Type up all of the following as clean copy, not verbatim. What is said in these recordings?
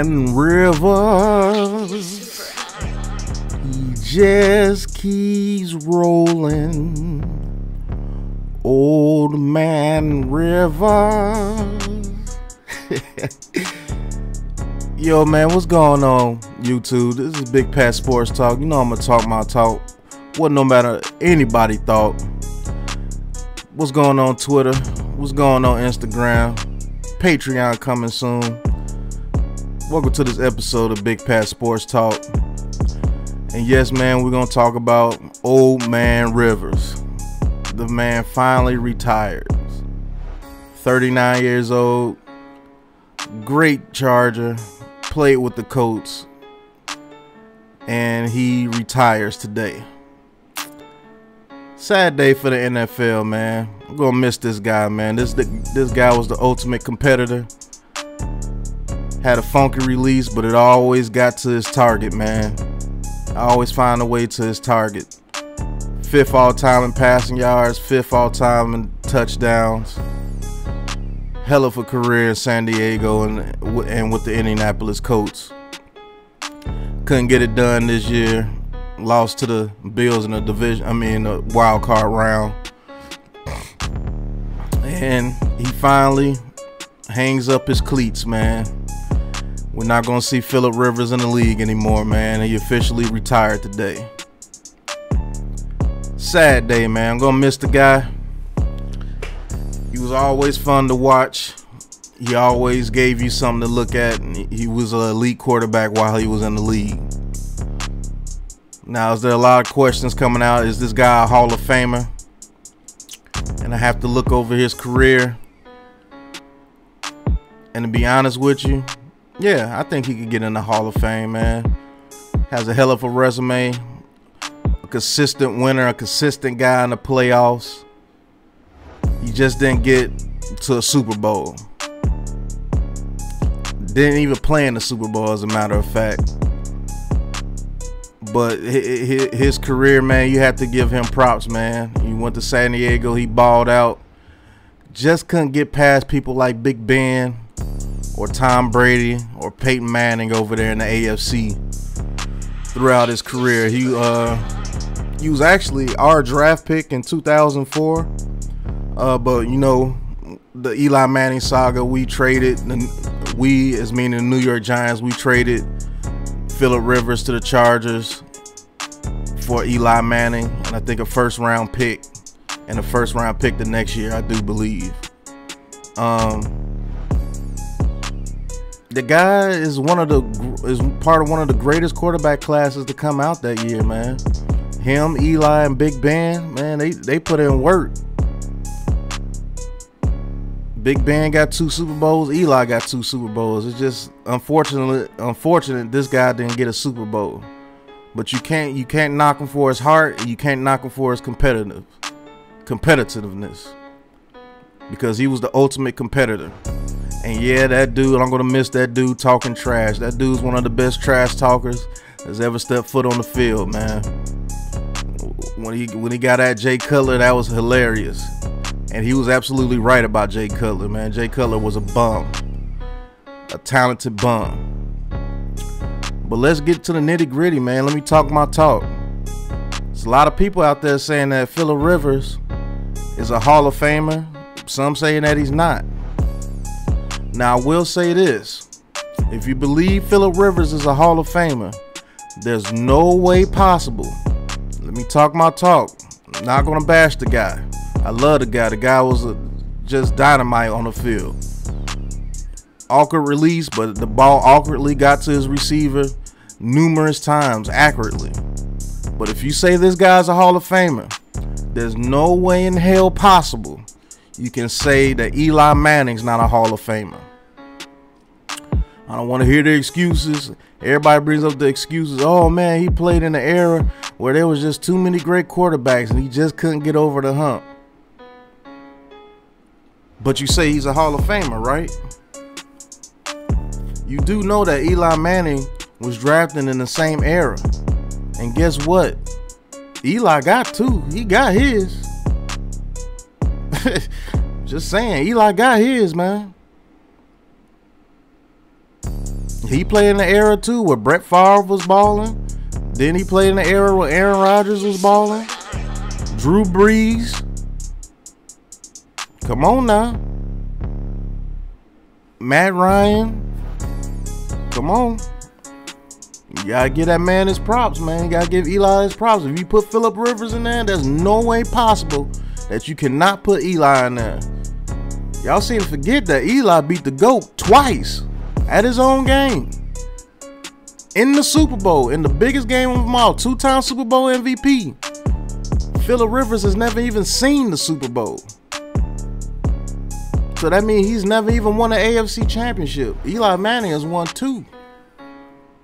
man Rivers, he just keeps rolling. Old man Rivers. Yo, man, what's going on, YouTube? This is Big Pat Sports Talk. You know I'm gonna talk my talk. What no matter anybody thought. What's going on Twitter? What's going on Instagram? Patreon coming soon. Welcome to this episode of Big Pat Sports Talk. And yes, man, we're gonna talk about old man Rivers. The man finally retired. 39 years old. Great Charger. Played with the COLTS. And he retires today. Sad day for the NFL, man. I'm gonna miss this guy, man. This guy was the ultimate competitor. Had a funky release, but it always got to his target, man. I always find a way to his target. 5th all-time in passing yards, 5th all-time in touchdowns. Hell of a career in San Diego and with the Indianapolis Colts. Couldn't get it done this year. Lost to the Bills in the the wild card round. And he finally hangs up his cleats, man. We're not gonna see Phillip Rivers in the league anymore, man. He officially retired today. Sad day, man. I'm gonna miss the guy. He was always fun to watch. He always gave you something to look at. He was an elite quarterback while he was in the league. Now, is there a lot of questions coming out? Is this guy a Hall of Famer? And I have to look over his career. And to be honest with you, yeah, I think he could get in the Hall of Fame, man. Has a hell of a resume. A consistent winner, a consistent guy in the playoffs. He just didn't get to a Super Bowl. Didn't even play in the Super Bowl, as a matter of fact. But his career, man, you have to give him props, man. He went to San Diego, he balled out. Just couldn't get past people like Big Ben or Tom Brady or Peyton Manning over there in the AFC. Throughout his career, he was actually our draft pick in 2004. But you know, the Eli Manning saga, we traded. We, as meaning the New York Giants, we traded Phillip Rivers to the Chargers for Eli Manning, and I think a first-round pick, and a first-round pick the next year, I do believe. The guy is part of one of the greatest quarterback classes to come out that year, man. Him, Eli, and Big Ben, man, they put in work. Big Ben got 2 Super Bowls. Eli got 2 Super Bowls. It's just unfortunate this guy didn't get a Super Bowl. But you can't knock him for his heart, and you can't knock him for his competitiveness. Because he was the ultimate competitor. And yeah, that dude, I'm gonna miss that dude talking trash. That dude's one of the best trash talkers that's ever stepped foot on the field, man. When he got at Jay Cutler, that was hilarious. And he was absolutely right about Jay Cutler, man. Jay Cutler was a bum. A talented bum. But let's get to the nitty-gritty, man. Let me talk my talk. There's a lot of people out there saying that Phillip Rivers is a Hall of Famer. Some saying that he's not. Now, I will say this. If you believe Phillip Rivers is a Hall of Famer, there's no way possible. Let me talk my talk. I'm not going to bash the guy. I love the guy. The guy was just dynamite on the field. Awkward release, but the ball awkwardly got to his receiver numerous times accurately. But if you say this guy's a Hall of Famer, there's no way in hell possible you can say that Eli Manning's not a Hall of Famer. I don't want to hear the excuses. Everybody brings up the excuses. Oh, man, he played in an era where there was just too many great quarterbacks and he just couldn't get over the hump. But you say he's a Hall of Famer, right? You do know that Eli Manning was drafted in the same era. And guess what? Eli got 2. He got his. Just saying, Eli got his, man. He played in the era too where Brett Favre was balling. Then he played in the era where Aaron Rodgers was balling. Drew Brees. Come on now. Matt Ryan. Come on. You gotta give that man his props, man. You gotta give Eli his props. If you put Phillip Rivers in there, there's no way possible that you cannot put Eli in there. Y'all seem to forget that Eli beat the GOAT twice at his own game. In the Super Bowl, in the biggest game of them all, 2-time Super Bowl MVP. Phillip Rivers has never even seen the Super Bowl. So that means he's never even won an AFC championship. Eli Manning has won 2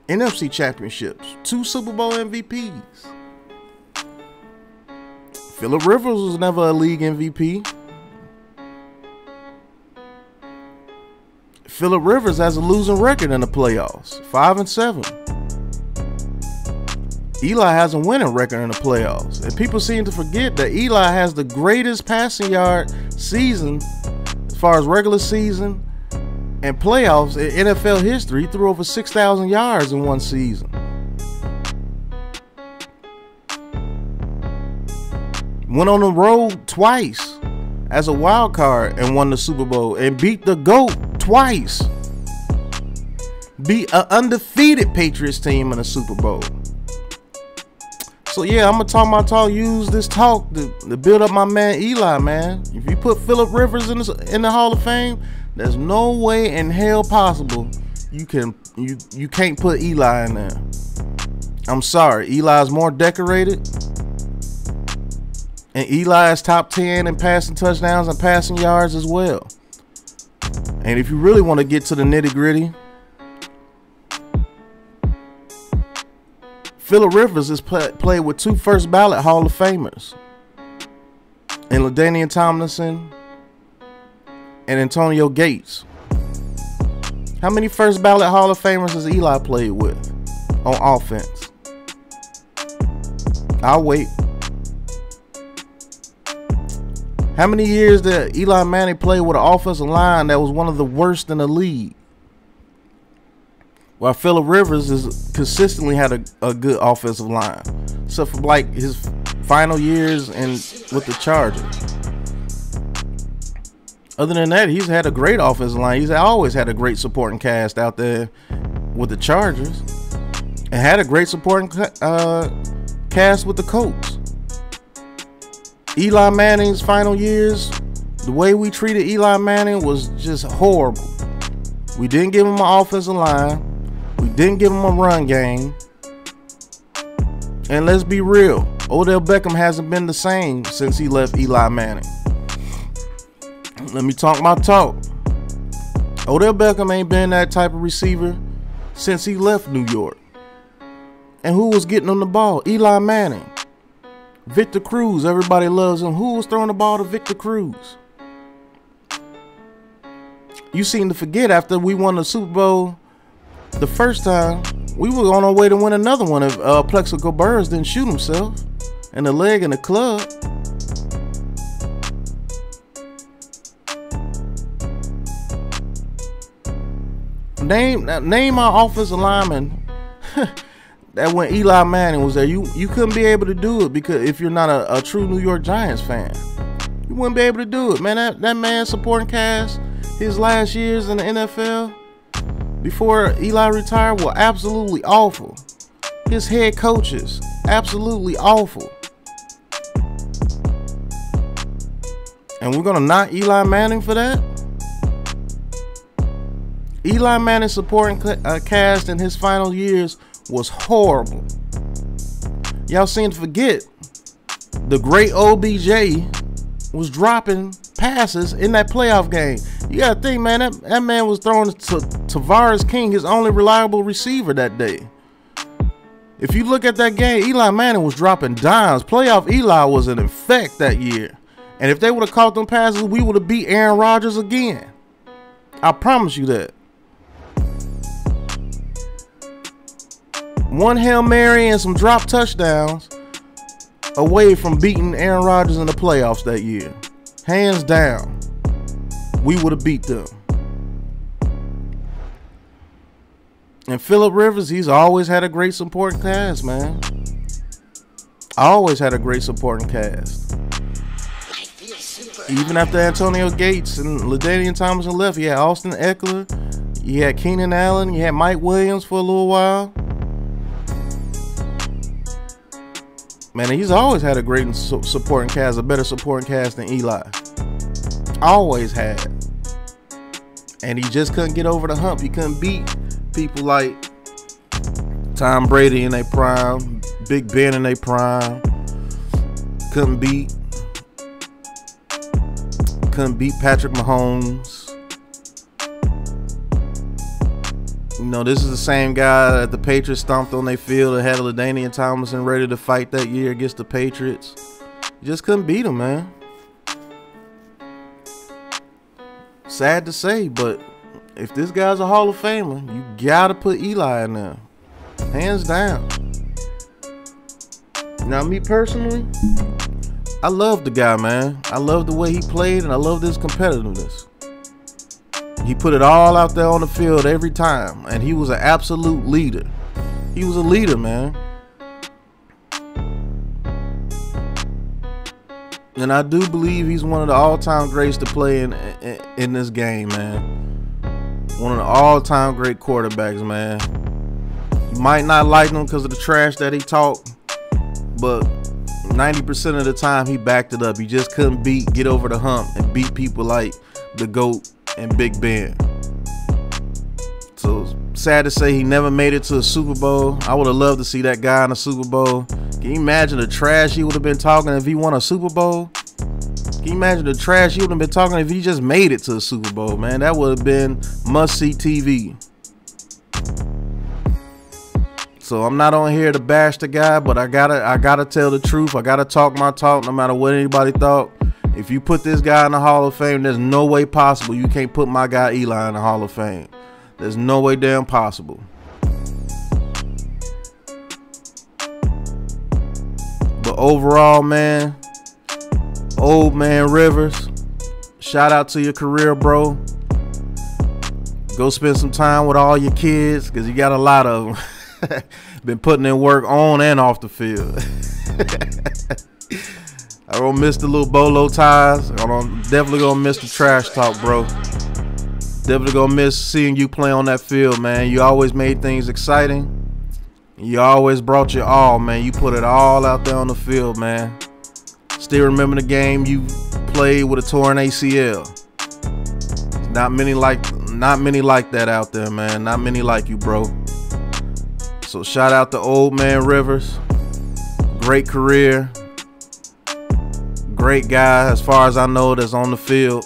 NFC championships, 2 Super Bowl MVPs. Phillip Rivers was never a league MVP. Phillip Rivers has a losing record in the playoffs, 5-7. Eli has a winning record in the playoffs. And people seem to forget that Eli has the greatest passing yard season as far as regular season and playoffs in NFL history. He threw over 6,000 yards in one season. Went on the road twice as a wild card and won the Super Bowl and beat the GOAT twice. Beat an undefeated Patriots team in the Super Bowl. So yeah, I'm gonna talk my talk. Use this talk to build up my man Eli, man. If you put Phillip Rivers in the Hall of Fame, there's no way in hell possible you can't put Eli in there. I'm sorry, Eli's more decorated, and Eli is top 10 in passing touchdowns and passing yards as well. And if you really want to get to the nitty-gritty, Phillip Rivers has played with 2 first ballot Hall of Famers, and LaDainian Tomlinson and Antonio Gates. How many first ballot Hall of Famers has Eli played with on offense? I'll wait. How many years did Eli Manning play with an offensive line that was one of the worst in the league? While Phillip Rivers has consistently had a good offensive line, except for like his final years and with the Chargers. Other than that, he's had a great offensive line. He's always had a great supporting cast out there with the Chargers, and had a great supporting cast with the Colts. Eli Manning's final years, the way we treated Eli Manning was just horrible. We didn't give him an offensive line. We didn't give him a run game. And let's be real, Odell Beckham hasn't been the same since he left Eli Manning. Let me talk my talk. Odell Beckham ain't been that type of receiver since he left New York. And who was getting him the ball? Eli Manning. Victor Cruz, everybody loves him. Who was throwing the ball to Victor Cruz? You seem to forget after we won the Super Bowl the first time, we were on our way to win another one if Plexico Burress didn't shoot himself in the leg in the club. Name our offensive lineman that when Eli Manning was there, you couldn't be able to do it, because if you're not a true New York Giants fan, you wouldn't be able to do it, man. That man's supporting cast, his last years in the NFL before Eli retired, were absolutely awful. His head coaches, absolutely awful. And we're gonna knock Eli Manning for that? Eli Manning's supporting cast in his final years was horrible. Y'all seem to forget the great OBJ was dropping passes in that playoff game. You gotta think, man, that man was throwing to Tavares King, his only reliable receiver that day. If you look at that game, Eli Manning was dropping dimes. Playoff Eli was in effect that year. And if they would have caught them passes, we would have beat Aaron Rodgers again. I promise you that. One Hail Mary and some drop touchdowns away from beating Aaron Rodgers in the playoffs that year. Hands down, we would have beat them. And Phillip Rivers, he's always had a great supporting cast, man. Always had a great supporting cast. Even after Antonio Gates and LaDainian Tomlinson left, you had Austin Eckler, you had Keenan Allen, you had Mike Williams for a little while. Man, he's always had a great supporting cast, a better supporting cast than Eli. Always had. And he just couldn't get over the hump. He couldn't beat people like Tom Brady in their prime, Big Ben in their prime. Couldn't beat Patrick Mahomes. You know, this is the same guy that the Patriots stomped on their field and had LaDainian Tomlinson ready to fight that year against the Patriots. You just couldn't beat him, man. Sad to say, but if this guy's a Hall of Famer, you gotta put Eli in there. Hands down. Now, me personally, I love the guy, man. I love the way he played, and I love his competitiveness. He put it all out there on the field every time, and he was an absolute leader. He was a leader, man. And I do believe he's one of the all-time greats to play in this game, man. One of the all-time great quarterbacks, man. You might not like him because of the trash that he talked, but 90% of the time he backed it up. He just couldn't get over the hump and beat people like the GOAT and Big Ben. So sad to say he never made it to a Super Bowl. I would have loved to see that guy in a Super Bowl. Can you imagine the trash he would have been talking if he won a Super Bowl? Can you imagine the trash he would have been talking if he just made it to a Super Bowl, man? That would have been must-see TV. So I'm not on here to bash the guy, but I gotta tell the truth. I gotta talk my talk no matter what anybody thought. If you put this guy in the Hall of Fame, there's no way possible you can't put my guy Eli in the Hall of Fame. There's no way damn possible. But overall, man, old man Rivers, shout out to your career, bro. Go spend some time with all your kids, because you got a lot of them. Been putting in work on and off the field. I don't miss the little bolo ties. Definitely gonna miss the trash talk, bro. Definitely gonna miss seeing you play on that field, man. You always made things exciting. You always brought your all, man. You put it all out there on the field, man. Still remember the game you played with a torn ACL. Not many like that out there, man. Not many like you, bro. So shout out to old man Rivers. Great career. Great guy, as far as I know, that's on the field.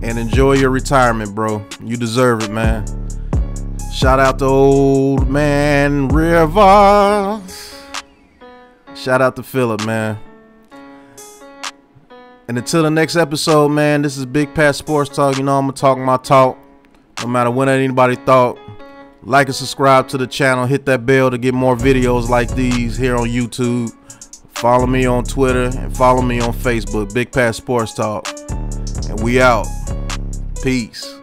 And enjoy your retirement, bro. You deserve it, man. Shout out to old man Rivers. Shout out to Phillip, man. And until the next episode, man, this is Big Pat Sports Talk. You know I'm going to talk my talk, no matter what anybody thought. Like and subscribe to the channel. Hit that bell to get more videos like these here on YouTube. Follow me on Twitter and follow me on Facebook, Big Pat Sports Talk. And we out. Peace.